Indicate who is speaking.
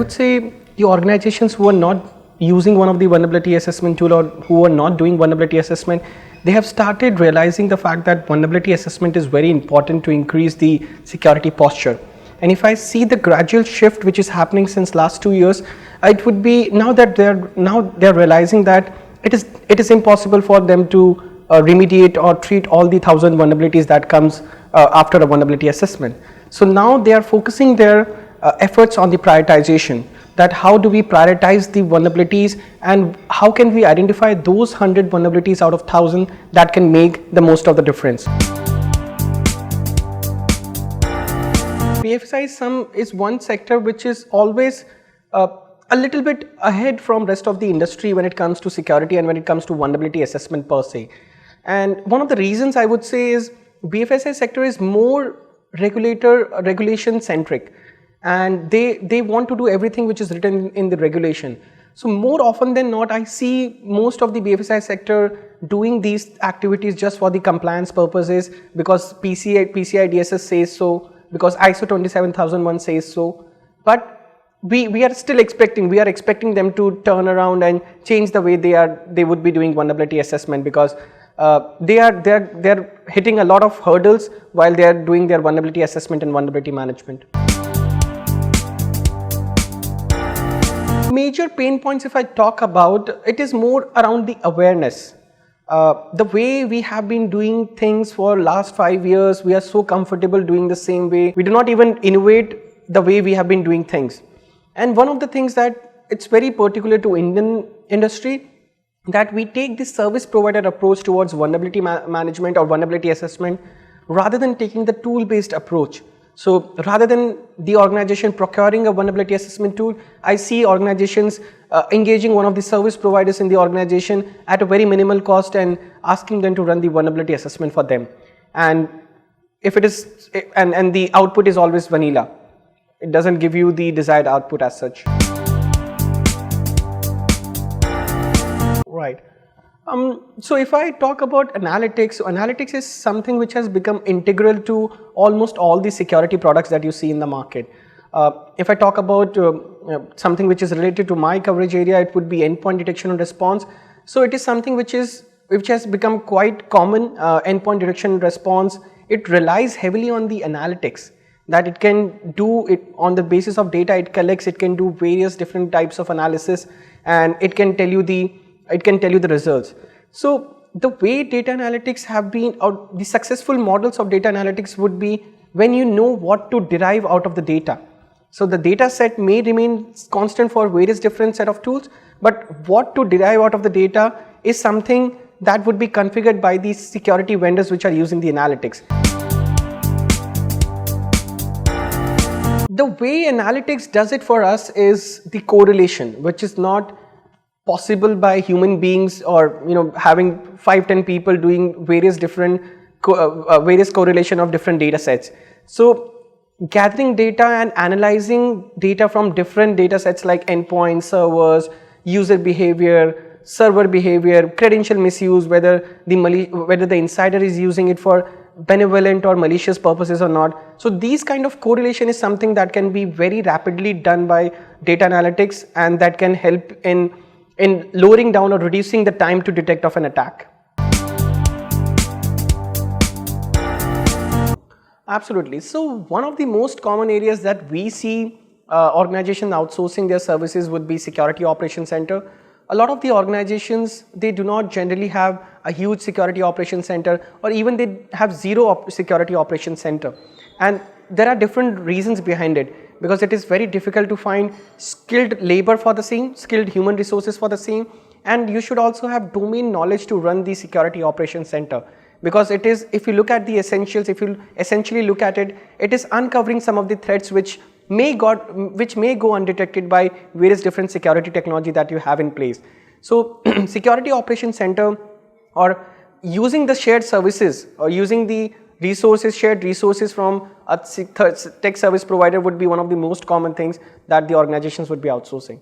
Speaker 1: would say the organizations who are not using one of the vulnerability assessment tool or who are not doing vulnerability assessment, they have started realizing the fact that vulnerability assessment is very important to increase the security posture. And if I see the gradual shift which is happening since last 2 years, it would be now they're realizing that it is impossible for them to remediate or treat all the 1,000 vulnerabilities that comes after a vulnerability assessment. So now they are focusing their efforts on the prioritization, that how do we prioritize the vulnerabilities and how can we identify those 100 vulnerabilities out of 1,000 that can make the most of the difference. BFSI is one sector which is always a little bit ahead from rest of the industry when it comes to security and when it comes to vulnerability assessment per se. And one of the reasons I would say is BFSI sector is more regulation centric, and they want to do everything which is written in the regulation. So more often than not, I see most of the BFSI sector doing these activities just for the compliance purposes, because PCI DSS says so, because ISO 27001 says so. But we are still expecting them to turn around and change the way they would be doing vulnerability assessment, because they're hitting a lot of hurdles while they are doing their vulnerability assessment and vulnerability management. Major pain points, if I talk about, it is more around the awareness. The way we have been doing things for last 5 years, we are so comfortable doing the same way. We do not even innovate the way we have been doing things. And one of the things that it's very particular to Indian industry, that we take this service provider approach towards vulnerability management or vulnerability assessment rather than taking the tool based approach. So rather than the organization procuring a vulnerability assessment tool, I see organizations engaging one of the service providers in the organization at a very minimal cost and asking them to run the vulnerability assessment for them. And if it is, and the output is always vanilla, it doesn't give you the desired output as such. Right. So if I talk about analytics, analytics is something which has become integral to almost all the security products that you see in the market. If I talk about something which is related to my coverage area, it would be endpoint detection and response. So it is something which has become quite common, endpoint detection and response. It relies heavily on the analytics, that it can do it on the basis of data it collects. It can do various different types of analysis, and it can tell you the results. So the way data analytics have been, or the successful models of data analytics would be when you know what to derive out of the data. So the data set may remain constant for various different set of tools, but what to derive out of the data is something that would be configured by the security vendors which are using the analytics. The way analytics does it for us is the correlation, which is not possible by human beings, or having 5-10 people doing various different various correlation of different data sets. So gathering data and analyzing data from different data sets like endpoints, servers, user behavior, server behavior, credential misuse, whether the insider is using it for benevolent or malicious purposes or not. So these kind of correlation is something that can be very rapidly done by data analytics, and that can help in lowering down or reducing the time to detect of an attack. Absolutely. So one of the most common areas that we see organizations outsourcing their services would be security operations center. A lot of the organizations, they do not generally have a huge security operations center, or even they have zero security operations center. And there are different reasons behind it, because it is very difficult to find skilled labor for the same, skilled human resources for the same, and you should also have domain knowledge to run the security operations center, because it is, if you look at the essentials, if you essentially look at it, it is uncovering some of the threats which may go undetected by various different security technology that you have in place. So security operations center, or using the shared services, or using the shared resources from a tech service provider, would be one of the most common things that the organizations would be outsourcing.